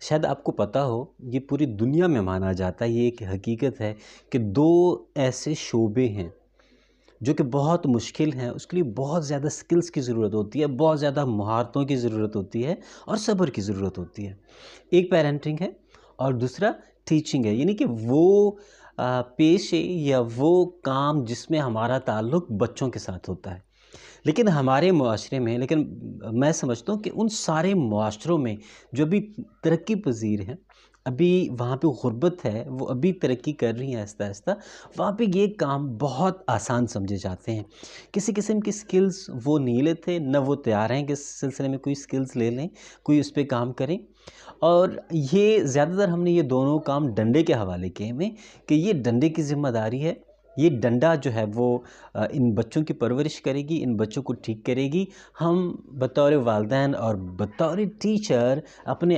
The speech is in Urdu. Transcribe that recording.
شاید آپ کو پتہ ہو، یہ پوری دنیا میں مانا جاتا ہے، یہ ایک حقیقت ہے کہ 2 ایسے شعبے ہیں جو کہ بہت مشکل ہیں، اس کے لیے بہت زیادہ سکلز کی ضرورت ہوتی ہے، بہت زیادہ مہارتوں کی ضرورت ہوتی ہے اور صبر کی ضرورت ہوتی ہے۔ ایک پیرنٹنگ ہے اور دوسرا ٹیچنگ ہے، یعنی کہ وہ پیشے یا وہ کام جس میں ہمارا تعلق بچوں کے ساتھ ہوتا ہے۔ لیکن ہمارے معاشرے میں، میں سمجھتا ہوں کہ ان سارے معاشروں میں جو ابھی ترقی پذیر ہیں، ابھی وہاں پہ غربت ہے، وہ ابھی ترقی کر رہی ہیں آہستہ آہستہ، وہاں پہ یہ کام بہت آسان سمجھے جاتے ہیں۔ کسی قسم کی سکلز وہ نہیں لیتے، نہ وہ تیار ہیں کہ اس سلسلے میں کوئی سکلز لے لیں، کوئی اس پہ کام کریں۔ اور یہ زیادہ تر ہم نے یہ دونوں کام ڈنڈے کے حوالے کیے ہوئے کہ یہ ڈنڈے کی ذمہ داری ہے، یہ ڈنڈا جو ہے وہ ان بچوں کی پرورش کرے گی، ان بچوں کو ٹھیک کرے گی۔ ہم بطور والدین اور بطور ٹیچر اپنے